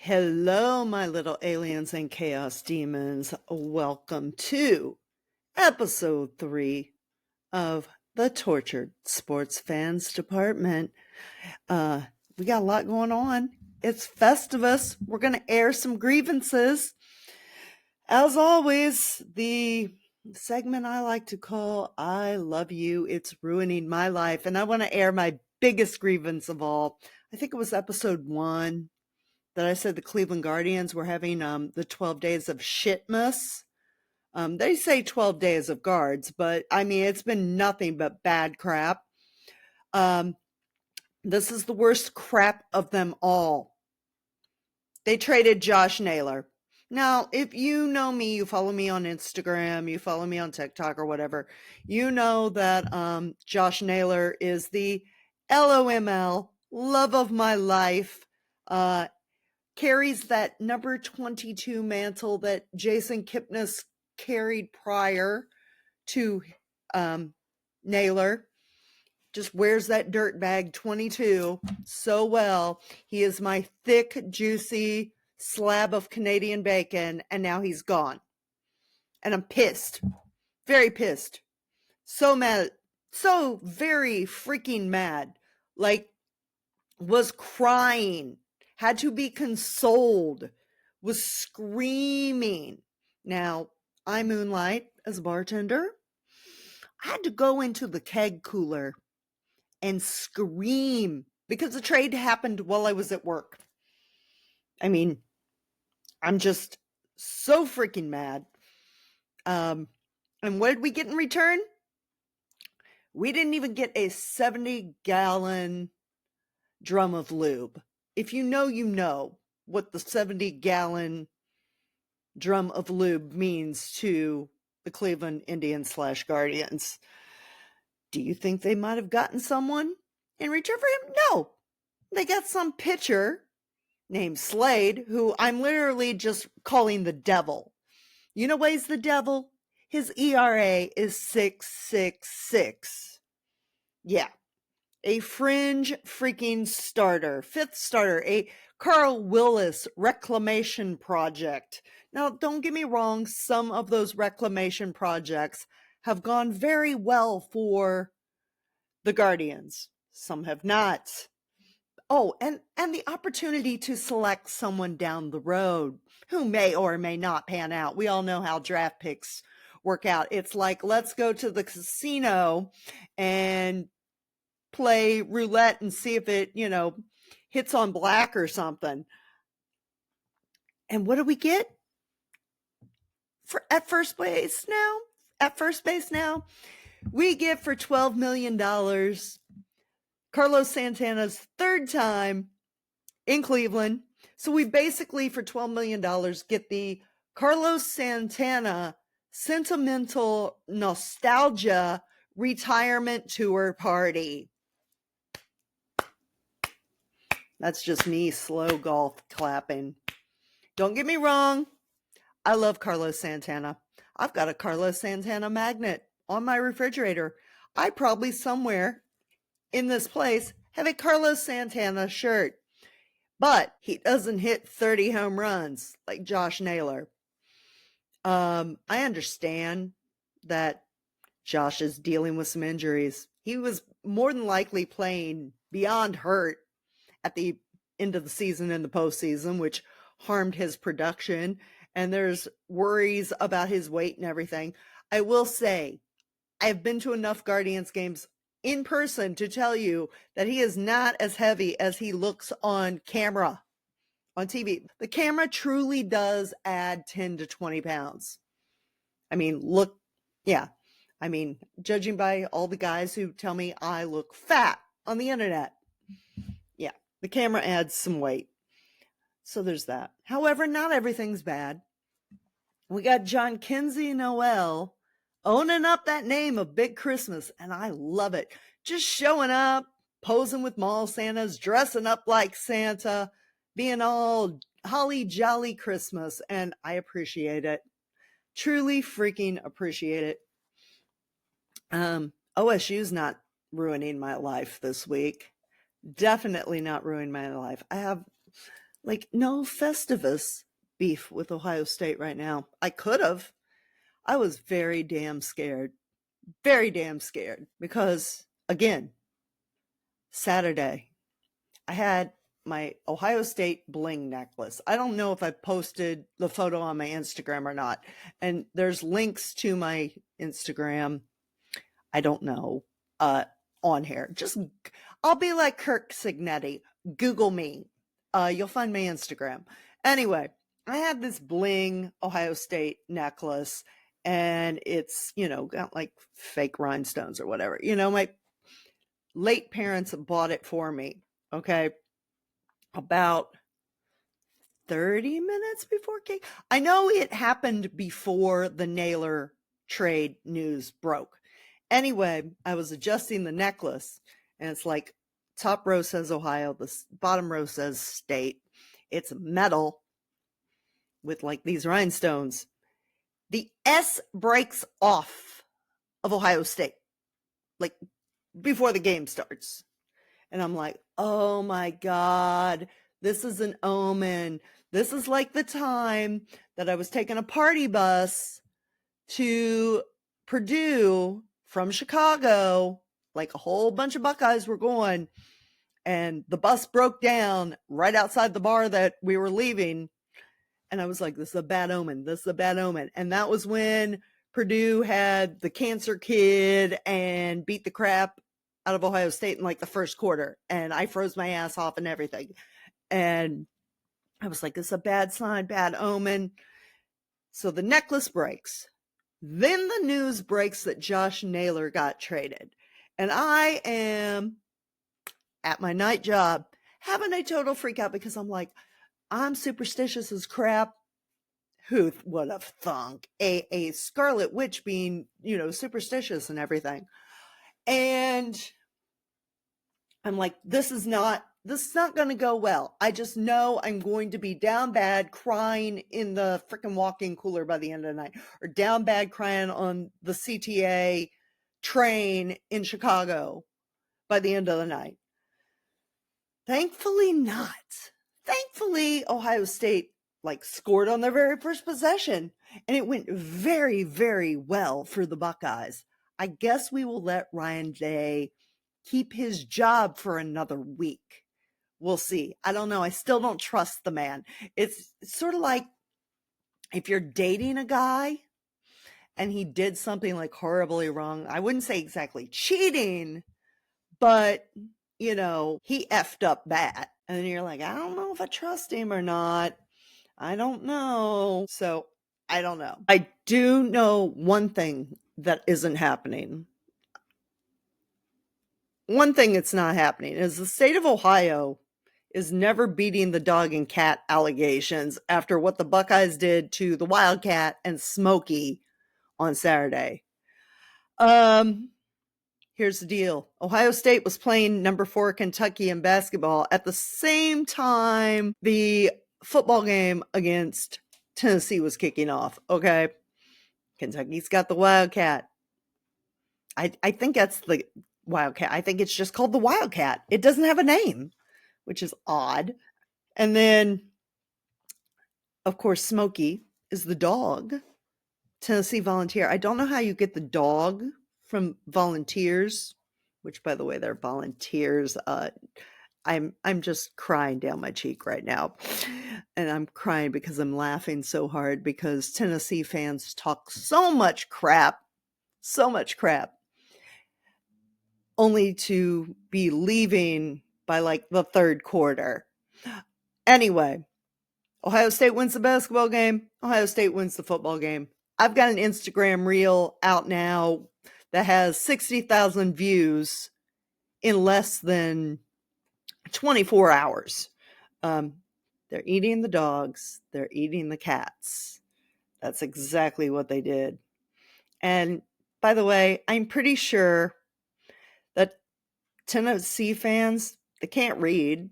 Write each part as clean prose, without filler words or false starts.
Hello, my little aliens and chaos demons. Welcome to episode 3 of the Tortured Sports Fans Department. We got a lot going on. It's Festivus. We're going to air some grievances. As always, the segment I like to call I Love You, It's Ruining My Life. And I want to air my biggest grievance of all. I think it was episode 1. That I said the Cleveland Guardians were having the 12 days of shitmas. They say 12 days of guards, but I mean, it's been nothing but bad crap. This is the worst crap of them all. They traded Josh Naylor. Now, if you know me, you follow me on Instagram, you follow me on TikTok or whatever, you know that Josh Naylor is the LOML, love of my life, carries that number 22 mantle that Jason Kipnis carried prior to Naylor. Just wears that dirt bag 22 so well. He is my thick, juicy slab of Canadian bacon, and now he's gone. And I'm pissed. Very pissed. So mad. So very freaking mad. Like, was crying. Had to be consoled, was screaming. Now, I moonlight as a bartender. I had to go into the keg cooler and scream because the trade happened while I was at work. I mean, I'm just so freaking mad. And what did we get in return? We didn't even get a 70-gallon drum of lube. If you know what the 70-gallon drum of lube means to the Cleveland Indians / Guardians. Do you think they might have gotten someone in return for him? No. They got some pitcher named Slade, who I'm literally just calling the devil. You know why he's the devil? His ERA is 6.66. Yeah. A fringe freaking starter, 5th starter, a Carl Willis reclamation project. Now, don't get me wrong, some of those reclamation projects have gone very well for the Guardians. Some have not. Oh, and the opportunity to select someone down the road who may or may not pan out. We all know how draft picks work out. It's like, let's go to the casino and play roulette and see if it, hits on black or something. And what do we get at first base now? We get for $12 million Carlos Santana's 3rd time in Cleveland. So we basically, for $12 million, get the Carlos Santana sentimental nostalgia retirement tour party. That's just me slow golf clapping. Don't get me wrong. I love Carlos Santana. I've got a Carlos Santana magnet on my refrigerator. I probably somewhere in this place have a Carlos Santana shirt. But he doesn't hit 30 home runs like Josh Naylor. I understand that Josh is dealing with some injuries. He was more than likely playing beyond hurt at the end of the season and the postseason, which harmed his production. And there's worries about his weight and everything. I will say, I've been to enough Guardians games in person to tell you that he is not as heavy as he looks on camera, on TV. The camera truly does add 10 to 20 pounds. I mean, look, yeah. I mean, judging by all the guys who tell me I look fat on the internet, yeah, the camera adds some weight. So there's that. However, not everything's bad. We got John Kinsey Noel owning up that name of Big Christmas, and I love it. Just showing up, posing with mall Santas, dressing up like Santa, being all holly jolly Christmas, and I appreciate it. Truly freaking appreciate it. OSU's not ruining my life this week. Definitely not ruining my life. Like, no Festivus beef with Ohio State right now. I could have. I was very damn scared. Very damn scared. Because, again, Saturday, I had my Ohio State bling necklace. I don't know if I posted the photo on my Instagram or not. And there's links to my Instagram. I don't know. On here. Just, I'll be like Kirk Signetti. Google me. You'll find my Instagram. Anyway, I had this bling Ohio State necklace, and it's, got like fake rhinestones or whatever. My late parents bought it for me. Okay. About 30 minutes before cake. I know it happened before the Naylor trade news broke. Anyway, I was adjusting the necklace, and it's like top row says Ohio, the bottom row says state. It's metal with like these rhinestones. The S breaks off of Ohio State, like before the game starts. And I'm like, oh my God, this is an omen. This is like the time that I was taking a party bus to Purdue from Chicago, like a whole bunch of Buckeyes were going, and the bus broke down right outside the bar that we were leaving. And I was like, this is a bad omen. This is a bad omen. And that was when Purdue had the cancer kid and beat the crap out of Ohio State in like the first quarter. And I froze my ass off and everything. And I was like, this is a bad sign, bad omen. So the necklace breaks. Then the news breaks that Josh Naylor got traded. And I am at my night job having a total freak out because I'm like, I'm superstitious as crap. Who would have thunk? A Scarlet Witch being, superstitious and everything. And I'm like, this is not going to go well. I just know I'm going to be down bad crying in the freaking walk-in cooler by the end of the night, or down bad crying on the CTA train in Chicago by the end of the night. Thankfully not. Thankfully, Ohio State scored on their very first possession, and it went very, very well for the Buckeyes. I guess we will let Ryan Day keep his job for another week. We'll see. I don't know. I still don't trust the man. It's sort of like if you're dating a guy and he did something like horribly wrong. I wouldn't say exactly cheating, but he effed up bad. And then you're like, I don't know if I trust him or not. I don't know. So I don't know. I do know one thing that isn't happening. One thing that's not happening is the state of Ohio is never beating the dog and cat allegations after what the Buckeyes did to the Wildcat and Smokey on Saturday. Here's the deal. Ohio State was playing number 4 Kentucky in basketball at the same time the football game against Tennessee was kicking off. Okay. Kentucky's got the Wildcat. I think that's the Wildcat. I think it's just called the Wildcat. It doesn't have a name, which is odd. And then, of course, Smokey is the dog. Tennessee Volunteer. I don't know how you get the dog from Volunteers, which, by the way, they're volunteers. I'm just crying down my cheek right now. And I'm crying because I'm laughing so hard because Tennessee fans talk so much crap, only to be leaving by the third quarter. Anyway, Ohio State wins the basketball game. Ohio State wins the football game. I've got an Instagram reel out now that has 60,000 views in less than 24 hours. They're eating the dogs. They're eating the cats. That's exactly what they did. And by the way, I'm pretty sure that Tennessee fans, they can't read.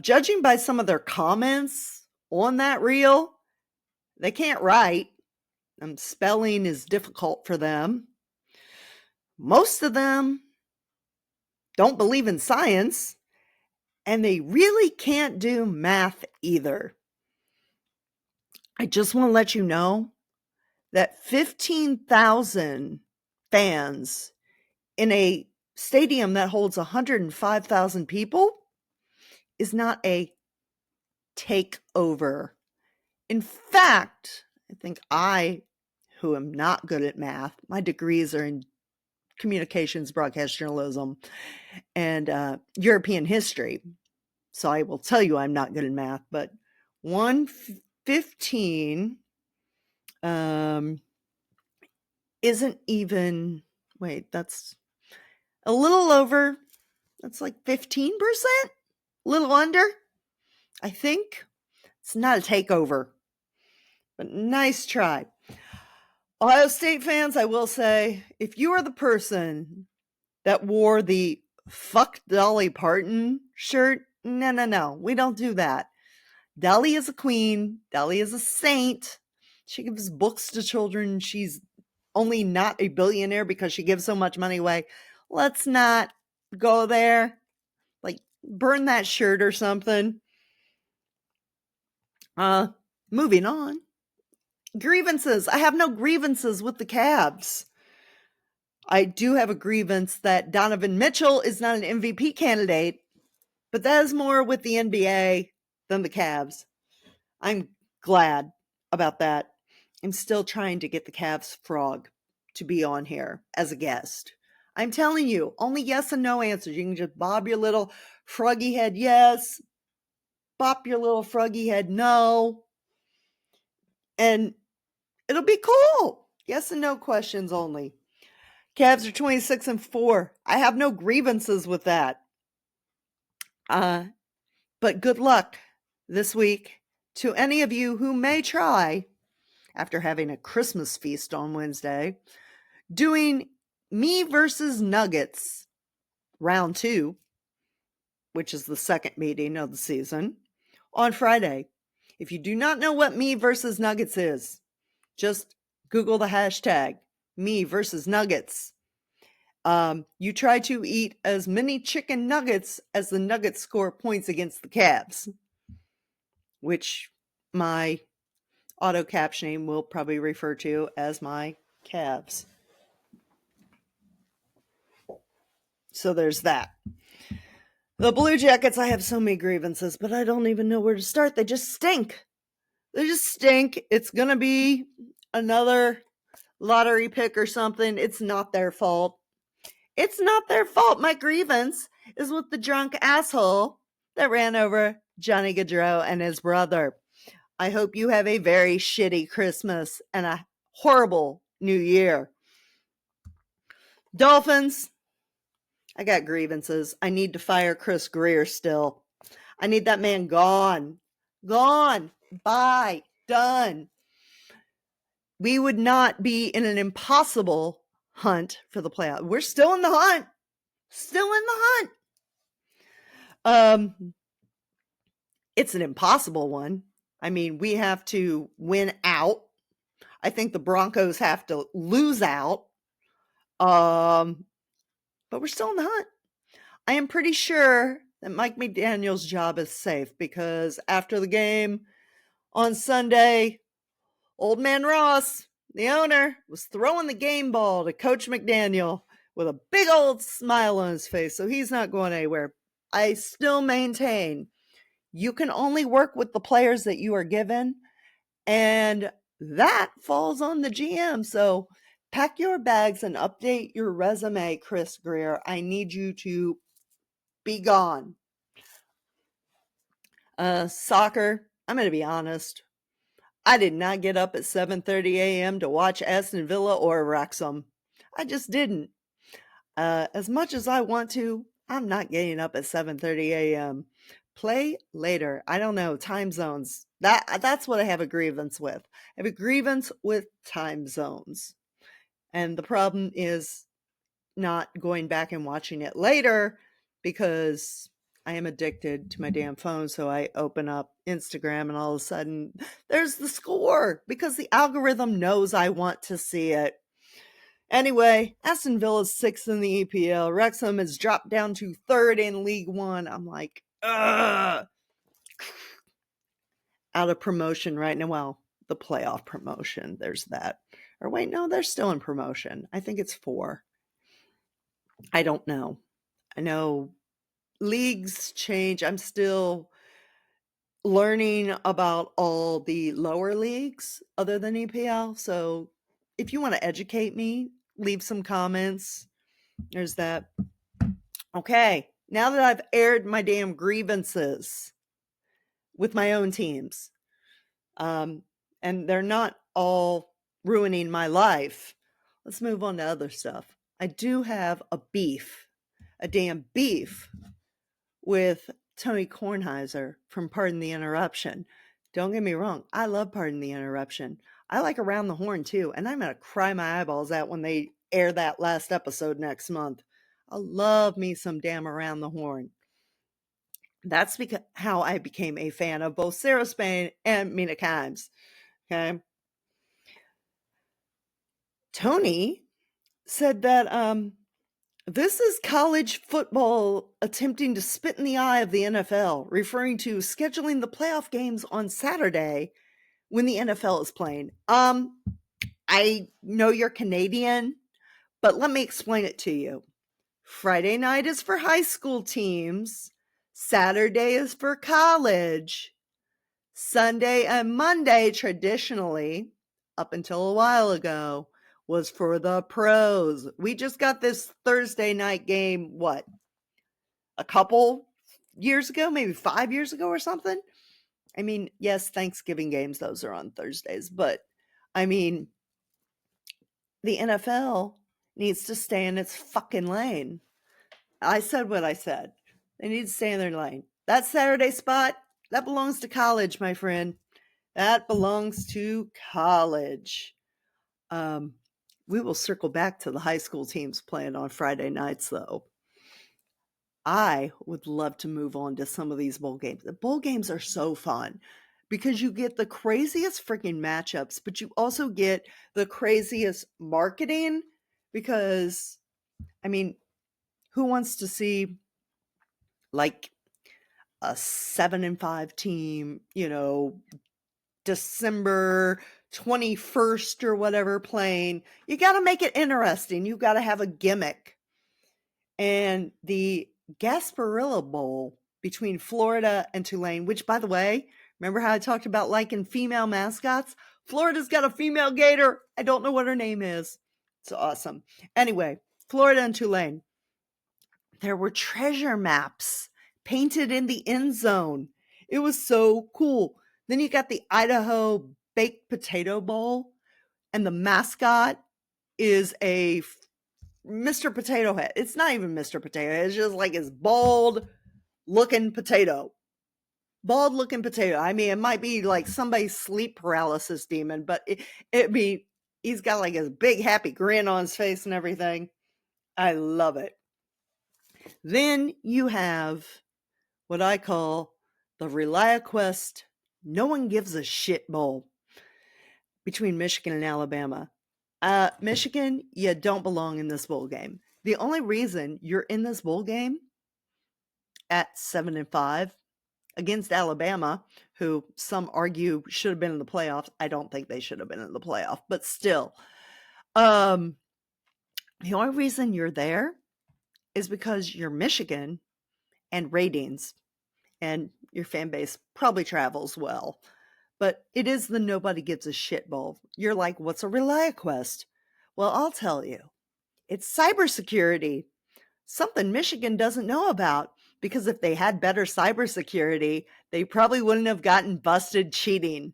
Judging by some of their comments on that reel, they can't write. Spelling is difficult for them. Most of them don't believe in science. And they really can't do math either. I just want to let you know that 15,000 fans in a stadium that holds 105,000 people is not a takeover. In fact, I think who am not good at math, my degrees are in communications, broadcast journalism, and European history. So I will tell you I'm not good at math, but 115 isn't even, wait, that's a little over, that's like 15%, a little under, I think. It's not a takeover, but nice try. Ohio State fans, I will say, if you are the person that wore the "Fuck Dolly Parton" shirt, no, we don't do that. Dolly is a queen. Dolly is a saint. She gives books to children. She's only not a billionaire because she gives so much money away. Let's not go there. Like, burn that shirt or something. Moving on. Grievances. I have no grievances with the Cavs. I do have a grievance that Donovan Mitchell is not an MVP candidate, but that is more with the NBA than the Cavs. I'm glad about that. I'm still trying to get the Cavs frog to be on here as a guest. I'm telling you, only yes and no answers. You can just bob your little froggy head yes, bop your little froggy head no, and it'll be cool. Yes and no questions only. Cavs are 26-4. I have no grievances with that. But good luck this week to any of you who may try, after having a Christmas feast on Wednesday, doing me versus Nuggets round 2, which is the second meeting of the season, on Friday. If you do not know what me versus Nuggets is, just Google the hashtag me versus Nuggets. You try to eat as many chicken nuggets as the Nuggets score points against the Cavs, which my auto captioning will probably refer to as my Cavs. So there's that. The Blue Jackets, I have so many grievances, but I don't even know where to start. They just stink. They just stink. It's going to be another lottery pick or something. It's not their fault. It's not their fault. My grievance is with the drunk asshole that ran over Johnny Gaudreau and his brother. I hope you have a very shitty Christmas and a horrible New Year. Dolphins, I got grievances. I need to fire Chris Greer still. I need that man gone. Gone. Bye. Done. We would not be in an impossible hunt for the playoff. We're still in the hunt. Still in the hunt. It's an impossible one. I mean, we have to win out. I think the Broncos have to lose out. But we're still in the hunt. I am pretty sure that Mike McDaniel's job is safe because after the game on Sunday, old man Ross, the owner, was throwing the game ball to Coach McDaniel with a big old smile on his face. So he's not going anywhere. I still maintain you can only work with the players that you are given, and that falls on the GM. So pack your bags and update your resume, Chris Greer. I need you to be gone. Soccer, I'm going to be honest. I did not get up at 7:30 a.m. to watch Aston Villa or Wrexham. I just didn't. As much as I want to, I'm not getting up at 7:30 a.m. Play later. I don't know. Time zones. That's what I have a grievance with. I have a grievance with time zones. And the problem is not going back and watching it later because I am addicted to my damn phone. So I open up Instagram and all of a sudden there's the score because the algorithm knows I want to see it. Anyway, Aston Villa is 6th in the EPL. Wrexham has dropped down to 3rd in League One. I'm like, Ugh. Out of promotion right now. Well, the playoff promotion, there's that. Or wait, no, they're still in promotion. I think it's 4. I don't know. I know leagues change. I'm still learning about all the lower leagues other than EPL. So if you want to educate me, leave some comments. There's that. Okay, now that I've aired my damn grievances with my own teams, and they're not all ruining my life, let's move on to other stuff. I do have a damn beef with Tony Kornheiser from Pardon the Interruption. Don't get me wrong, I love Pardon the Interruption. I like Around the Horn too, and I'm going to cry my eyeballs out when they air that last episode next month. I love me some damn Around the Horn. That's because how I became a fan of both Sarah Spain and Mina Kimes. Okay. Tony said that this is college football attempting to spit in the eye of the NFL, referring to scheduling the playoff games on Saturday when the NFL is playing. I know you're Canadian, but let me explain it to you. Friday night is for high school teams. Saturday is for college. Sunday and Monday, traditionally, up until a while ago, was for the pros. We just got this Thursday night game, what, a couple years ago, maybe 5 years ago or something? I mean, yes, Thanksgiving games, those are on Thursdays, but I mean, the NFL needs to stay in its fucking lane. I said what I said. They need to stay in their lane. That Saturday spot, that belongs to college, my friend. That belongs to college. We will circle back to the high school teams playing on Friday nights, though. I would love to move on to some of these bowl games. The bowl games are so fun because you get the craziest freaking matchups, but you also get the craziest marketing because, I mean, who wants to see like a 7-5 team, December 21st or whatever playing? You got to make it interesting. You got to have a gimmick. And the Gasparilla Bowl between Florida and Tulane, which, by the way, remember how I talked about liking female mascots? Florida's got a female gator. I don't know what her name is. It's awesome. Anyway, Florida and Tulane. There were treasure maps painted in the end zone. It was so cool. Then you got the Idaho Baked Potato Bowl, and the mascot is a Mr. Potato Head. It's not even Mr. Potato Head. It's just like his bald-looking potato. Bald-looking potato. I mean, it might be like somebody's sleep paralysis demon, but he's got like his big happy grin on his face and everything. I love it. Then you have what I call the ReliaQuest No One Gives a Shit Bowl between Michigan and Alabama. Michigan, you don't belong in this bowl game. The only reason you're in this bowl game at 7-5 against Alabama, who some argue should have been in the playoffs. I don't think they should have been in the playoff, but still. The only reason you're there is because you're Michigan and ratings, and your fan base probably travels well. But it is the nobody gives a shit bowl. You're like, what's a ReliaQuest? Well, I'll tell you. It's cybersecurity. Something Michigan doesn't know about, because if they had better cybersecurity, they probably wouldn't have gotten busted cheating.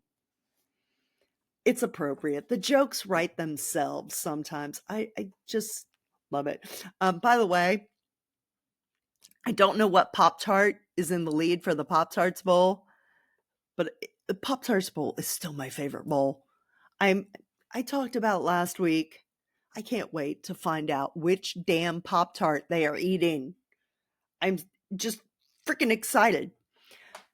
It's appropriate. The jokes write themselves sometimes. I just love it. By the way, I don't know what Pop-Tart is in the lead for the Pop-Tarts Bowl, but the Pop-Tarts Bowl is still my favorite bowl. I talked about last week. I can't wait to find out which damn Pop-Tart they are eating. I'm just freaking excited.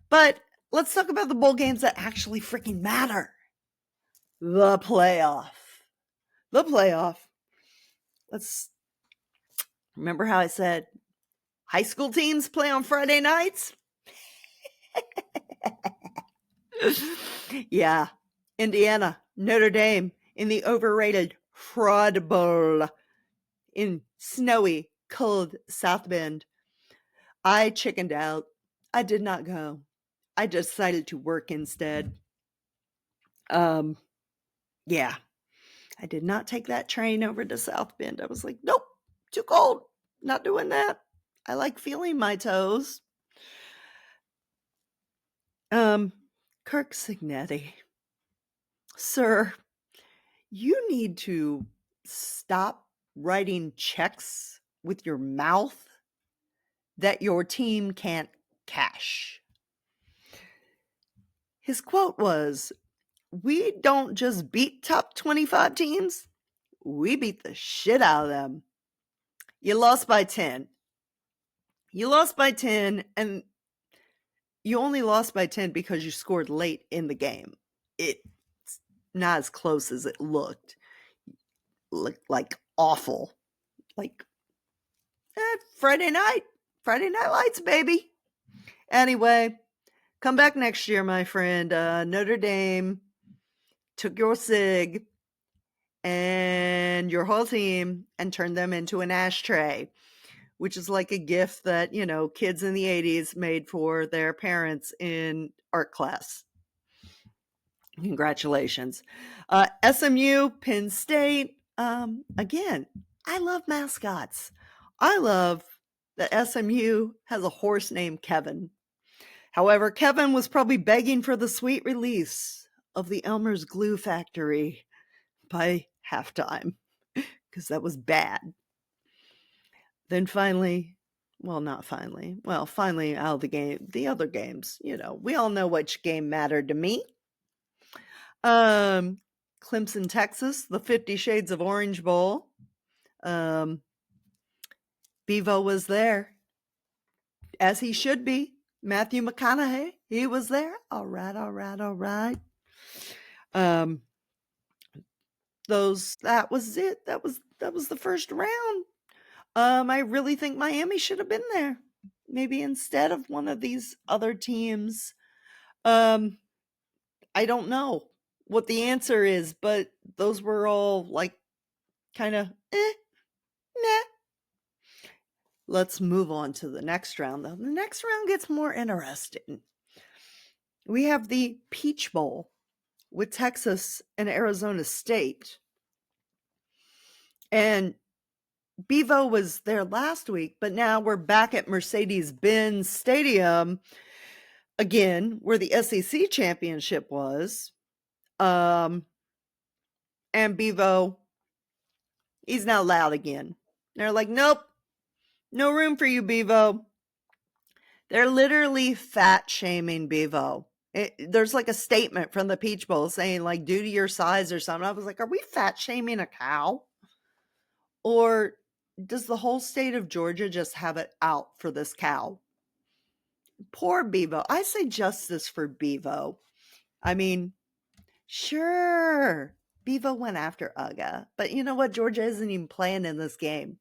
But let's talk about the bowl games that actually freaking matter. The playoff. The playoff. Let's remember how I said high school teams play on Friday nights? Yeah. Indiana, Notre Dame in the overrated Fraud Bowl in snowy, cold South Bend. I chickened out. I did not go. I decided to work instead. Yeah. I did not take that train over to South Bend. I was like, nope, too cold. Not doing that. I like feeling my toes. Kirk Signetti. Sir, you need to stop writing checks with your mouth that your team can't cash. His quote was, "We don't just beat top 25 teams, we beat the shit out of them." You lost by 10. You lost by 10, and you only lost by 10 because you scored late in the game. It's not as close as it looked. Looked like awful. Like, Friday night lights, baby. Anyway, come back next year, my friend. Notre Dame took your SIG and your whole team and turned them into an ashtray, which is like a gift that, kids in the 80s made for their parents in art class. Congratulations. SMU, Penn State. Again, I love mascots. I love that SMU has a horse named Kevin. However, Kevin was probably begging for the sweet release of the Elmer's Glue Factory by halftime, because that was bad. Then finally out of the game, the other games, we all know which game mattered to me. Clemson, Texas, the 50 Shades of Orange Bowl. Bevo was there, as he should be. Matthew McConaughey, he was there. All right. That was it. That was the first round. I really think Miami should have been there, maybe instead of one of these other teams. I don't know what the answer is, but those were all like kind of nah. Let's move on to the next round, though. The next round gets more interesting. We have the Peach Bowl with Texas and Arizona State. And Bevo was there last week, but now we're back at Mercedes-Benz Stadium again, where the SEC championship was. And Bevo, he's not allowed again. They're like, nope, no room for you, Bevo. They're literally fat shaming Bevo. There's like a statement from the Peach Bowl saying, like, due to your size or something. I was like, are we fat shaming a cow? Or does the whole state of Georgia just have it out for this cow? Poor Bevo. I say justice for Bevo. I mean, sure, Bevo went after Uga, but you know what? Georgia isn't even playing in this game.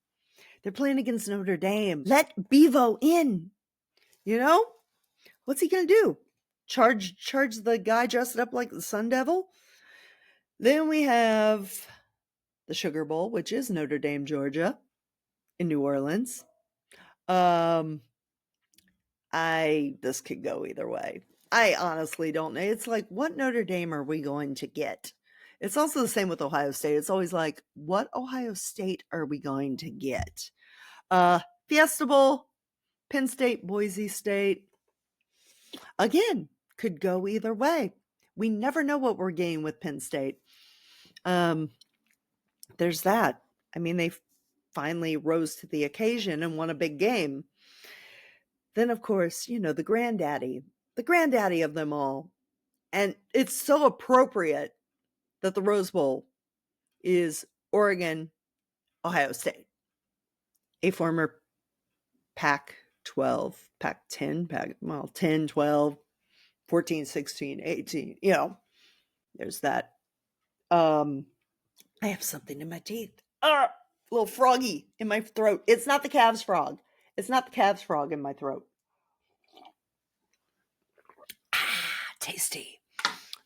They're playing against Notre Dame. Let Bevo in. What's he gonna do? Charge the guy dressed up like the Sun Devil? Then we have the Sugar Bowl, which is Notre Dame, Georgia, in New Orleans. This could go either way. I honestly don't know. It's like, what Notre Dame are we going to get? It's also the same with Ohio State. It's always like, what Ohio State are we going to get? Fiesta Bowl, Penn State, Boise State. Again, could go either way. We never know what we're getting with Penn State. There's that. I mean, they finally rose to the occasion and won a big game. Then, of course, the granddaddy of them all. And it's so appropriate that the Rose Bowl is Oregon, Ohio State, a former Pac-12, Pac-10, 10, 12, 14, 16, 18, there's that. I have something in my teeth. Little froggy in my throat. It's not the Cavs frog. It's not the Cavs frog in my throat. tasty.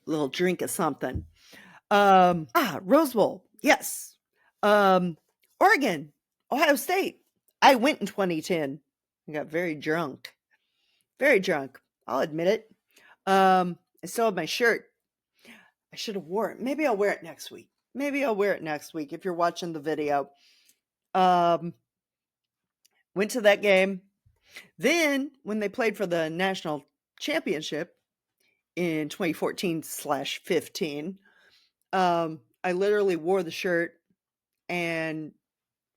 Little drink of something. Rose Bowl. Yes. Oregon, Ohio State. I went in 2010. I got very drunk. Very drunk. I'll admit it. I still have my shirt. I should have worn it. Maybe I'll wear it next week. If you're watching the video. Went to that game. Then, when they played for the national championship in 2014/15, I literally wore the shirt and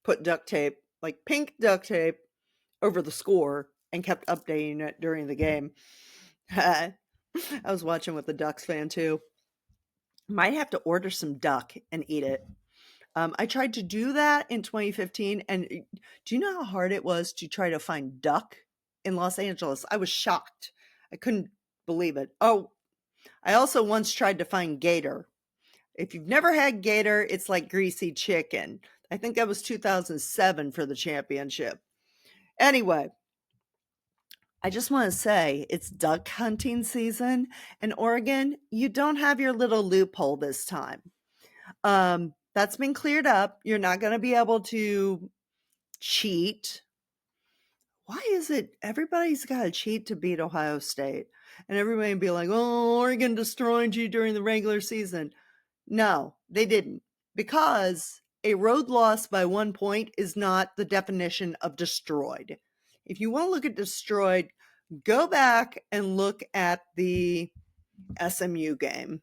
put duct tape, like pink duct tape, over the score and kept updating it during the game. I was watching with a Ducks fan too. Might have to order some duck and eat it. I tried to do that in 2015, and do you know how hard it was to try to find duck in Los Angeles? I was shocked. I couldn't believe it. Oh, I also once tried to find gator. If you've never had gator, it's like greasy chicken. I think that was 2007 for the championship. Anyway, I just want to say it's duck hunting season in Oregon. You don't have your little loophole this time. That's been cleared up. You're not going to be able to cheat. Why is it everybody's got to cheat to beat Ohio State? And everybody be like, oh, Oregon destroyed you during the regular season. No, they didn't. Because a road loss by 1 point is not the definition of destroyed. If you want to look at destroyed, go back and look at the SMU game.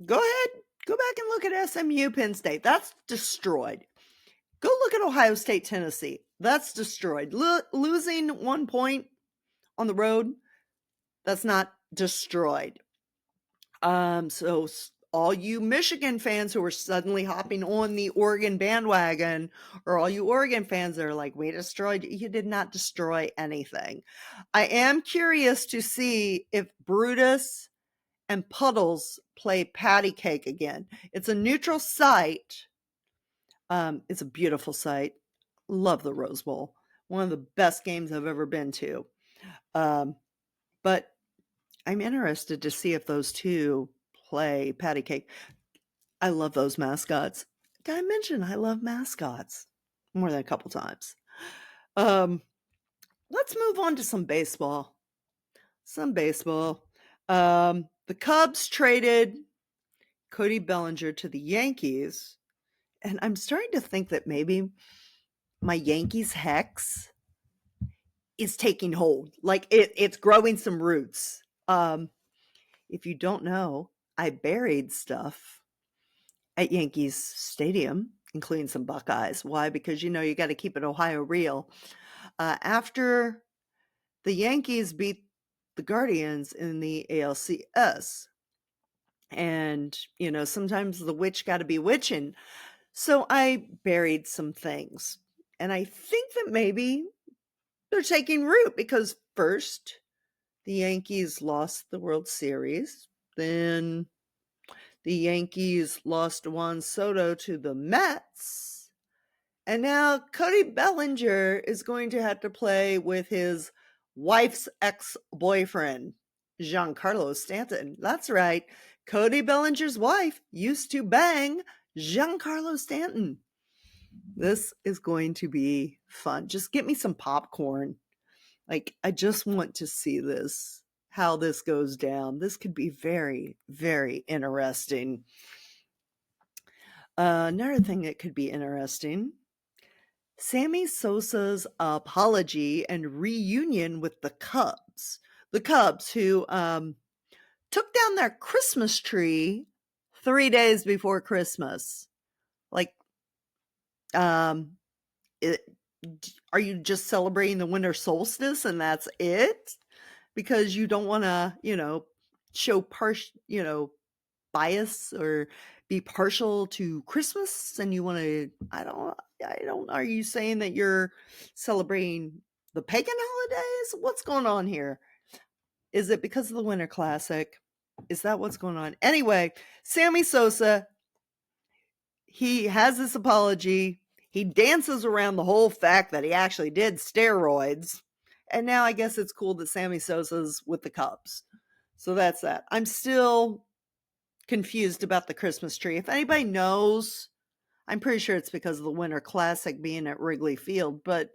Go ahead. Go back and look at SMU Penn State. That's destroyed. Go look at Ohio State Tennessee. That's destroyed. Losing 1 point on the road, that's not destroyed. So all you Michigan fans who are suddenly hopping on the Oregon bandwagon, or all you Oregon fans that are like, we destroyed, you did not destroy anything. I am curious to see if Brutus and Puddles play patty cake again. It's a neutral site. It's a beautiful site. Love the Rose Bowl. One of the best games I've ever been to. But I'm interested to see if those two play patty cake. I love those mascots. Did I mention I love mascots? More than a couple times. Let's move on to some baseball. The Cubs traded Cody Bellinger to the Yankees, and I'm starting to think that maybe my Yankees hex is taking hold. Like it's growing some roots. If you don't know, I buried stuff at Yankees Stadium, including some Buckeyes. Why? Because, you got to keep it Ohio real. After the Yankees beat the Guardians in the ALCS, and, sometimes the witch got to be witching. So I buried some things. And I think that maybe they're taking root because first the Yankees lost the World Series. Then the Yankees lost Juan Soto to the Mets. And now Cody Bellinger is going to have to play with his wife's ex-boyfriend, Giancarlo Stanton. That's right. Cody Bellinger's wife used to bang Giancarlo Stanton. This is going to be fun. Just get me some popcorn. Like, I just want to see this, how this goes down. This could be very, very interesting. Another thing that could be interesting, Sammy Sosa's apology and reunion with the Cubs. The Cubs who took down their Christmas tree 3 days before Christmas. Like, are you just celebrating the winter solstice and that's it? Because you don't want to, show bias or be partial to Christmas, and you want to, I don't, are you saying that you're celebrating the pagan holidays? What's going on here? Is it because of the Winter Classic? Is that what's going on? Anyway, Sammy Sosa, he has this apology. He dances around the whole fact that he actually did steroids. And now I guess it's cool that Sammy Sosa's with the Cubs. So that's that. I'm still confused about the Christmas tree. If anybody knows, I'm pretty sure it's because of the Winter Classic being at Wrigley Field, but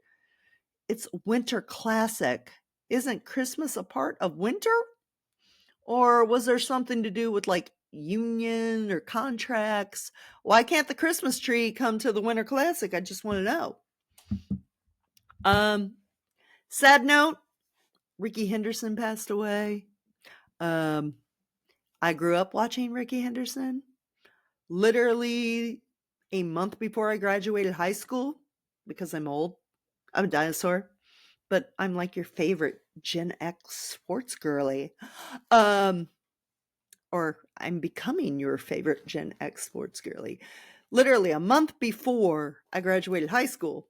it's Winter Classic. Isn't Christmas a part of winter? Or was there something to do with like union or contracts? Why can't the Christmas tree come to the Winter Classic? I just want to know. Sad note, Rickey Henderson passed away. I grew up watching Rickey Henderson. Literally a month before I graduated high school, because I'm old. I'm a dinosaur, but I'm like your favorite Gen X sports girly. Or I'm becoming your favorite Gen X sports girly. Literally a month before I graduated high school,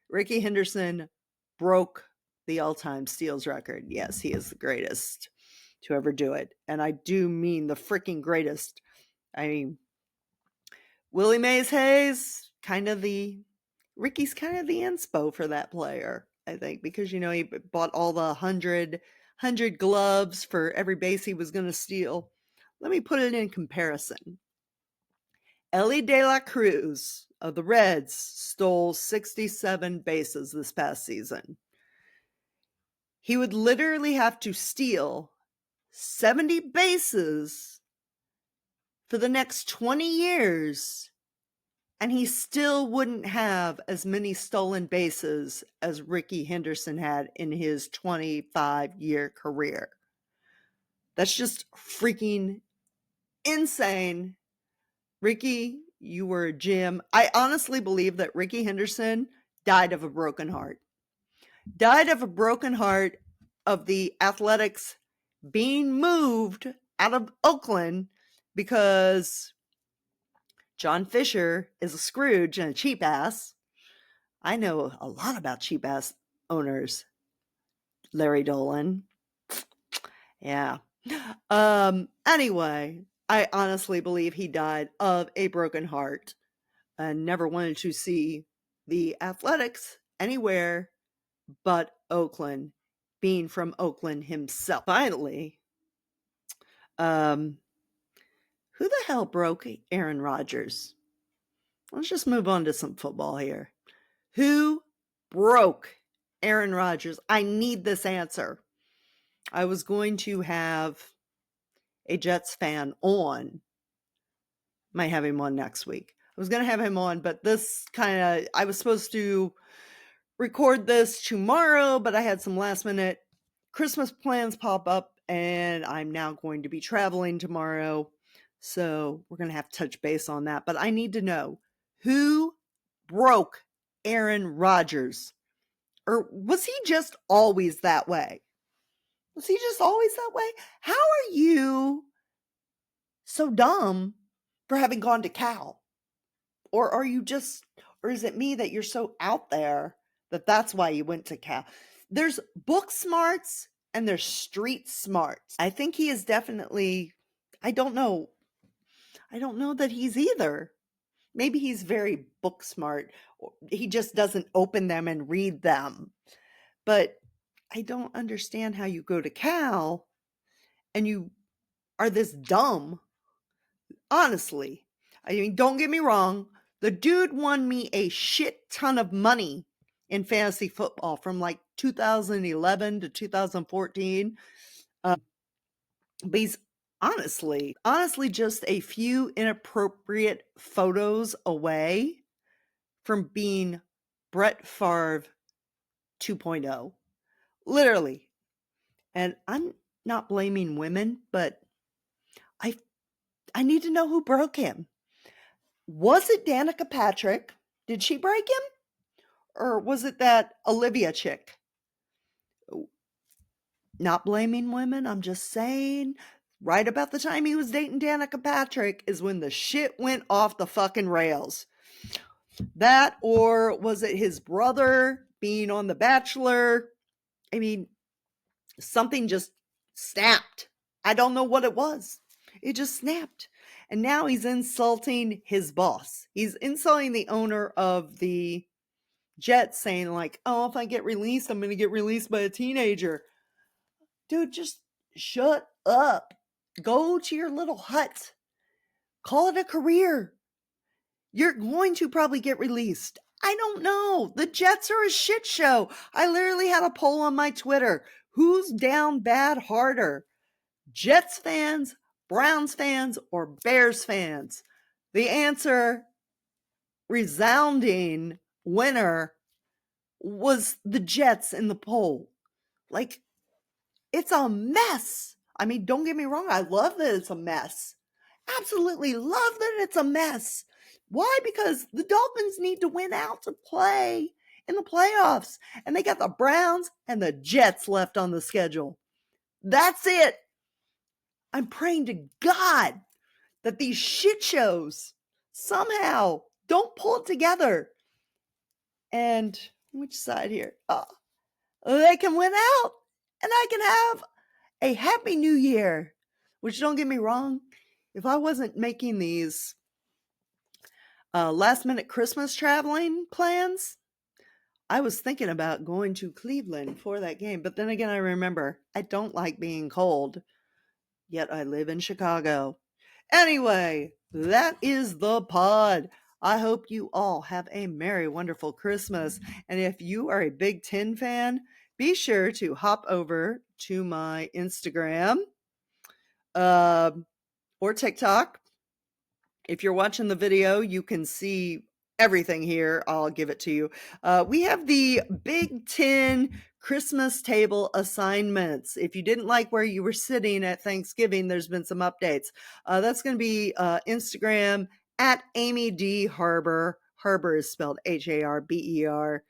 Rickey Henderson broke the all-time steals record. Yes, he is the greatest to ever do it. And I do mean the freaking greatest. I mean, Willie Mays Hayes, Ricky's kind of the inspo for that player, I think, because, he bought all the 100 gloves for every base he was going to steal. Let me put it in comparison. Ellie De La Cruz of the Reds stole 67 bases this past season. He would literally have to steal 70 bases for the next 20 years, and he still wouldn't have as many stolen bases as Rickey Henderson had in his 25-year career. That's just freaking insane. Rickey, you were a gem. I honestly believe that Rickey Henderson died of a broken heart. Died of a broken heart of the Athletics being moved out of Oakland because John Fisher is a Scrooge and a cheap ass. I know a lot about cheap ass owners. Larry Dolan. Yeah. Anyway, I honestly believe he died of a broken heart and never wanted to see the Athletics anywhere but Oakland, being from Oakland himself. Finally, who the hell broke Aaron Rodgers? Let's just move on to some football here. Who broke Aaron Rodgers? I need this answer. I was going to have a Jets fan on. Might have him on next week. I was going to have him on, but I was supposed to record this tomorrow, but I had some last minute Christmas plans pop up, and I'm now going to be traveling tomorrow. So we're going to have to touch base on that. But I need to know, who broke Aaron Rodgers? Or was he just always that way? Was he just always that way? How are you so dumb for having gone to Cal? Or or is it me that you're so out there that that's why you went to Cal? There's book smarts and there's street smarts. I think he is definitely, I don't know that he's either. Maybe he's very book smart. He just doesn't open them and read them. But I don't understand how you go to Cal and you are this dumb. Honestly, I mean, don't get me wrong. The dude won me a shit ton of money in fantasy football from like 2011 to 2014. But he's honestly just a few inappropriate photos away from being Brett Favre 2.0. Literally. And I'm not blaming women, but I need to know who broke him. Was it Danica Patrick? Did she break him? Or was it that Olivia chick? Not blaming women, I'm just saying, right about the time he was dating Danica Patrick is when the shit went off the fucking rails. That, or was it his brother being on The Bachelor? I mean, something just snapped. I don't know what it was. It just snapped. And now he's insulting his boss. He's insulting the owner of the Jets, saying like, oh, if I get released, I'm going to get released by a teenager. Dude, just shut up. Go to your little hut. Call it a career. You're going to probably get released. I don't know. The Jets are a shit show. I literally had a poll on my Twitter. Who's down bad harder? Jets fans, Browns fans, or Bears fans? The answer, resounding winner, was the Jets in the poll. Like, it's a mess. I mean, don't get me wrong. I love that it's a mess. Absolutely love that it's a mess. Why? Because the Dolphins need to win out to play in the playoffs. And they got the Browns and the Jets left on the schedule. That's it. I'm praying to God that these shit shows somehow don't pull it together. And which side here? They can win out and I can have a happy new year. Which, don't get me wrong, if I wasn't making these last minute Christmas traveling plans, I was thinking about going to Cleveland for that game. But then again, I remember I don't like being cold, yet I live in Chicago. Anyway, that is the pod. I hope you all have a merry, wonderful Christmas. And if you are a Big Ten fan, be sure to hop over to my Instagram or TikTok. If you're watching the video, you can see everything here. I'll give it to you. We have the Big Ten Christmas table assignments. If you didn't like where you were sitting at Thanksgiving, there's been some updates. That's going to be Instagram at Amy D. Harbor. Harbor is spelled Harber.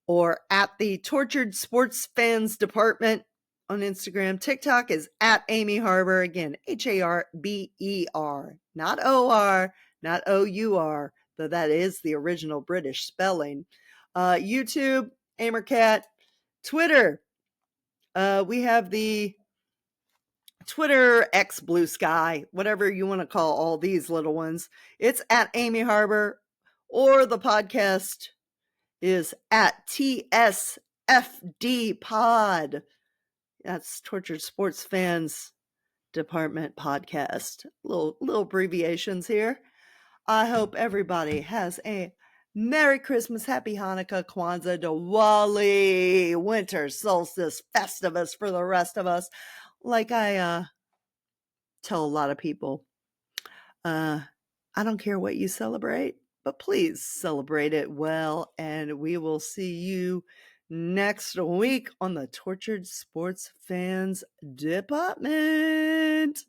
Or at the Tortured Sports Fans Department on Instagram. TikTok is at Amy Harbor. Again, Harber, not OR, not OUR, though that is the original British spelling. YouTube, Amercat. Twitter, we have the Twitter X Blue Sky, whatever you want to call all these little ones. It's at Amy Harbor, or the podcast is at TSFD Pod. That's Tortured Sports Fans Department Podcast. Little abbreviations here. I hope everybody has a Merry Christmas, Happy Hanukkah, Kwanzaa, Diwali, Winter Solstice, Festivus for the rest of us. Like I tell a lot of people, I don't care what you celebrate, but please celebrate it well. And we will see you next week on the Tortured Sports Fans Department.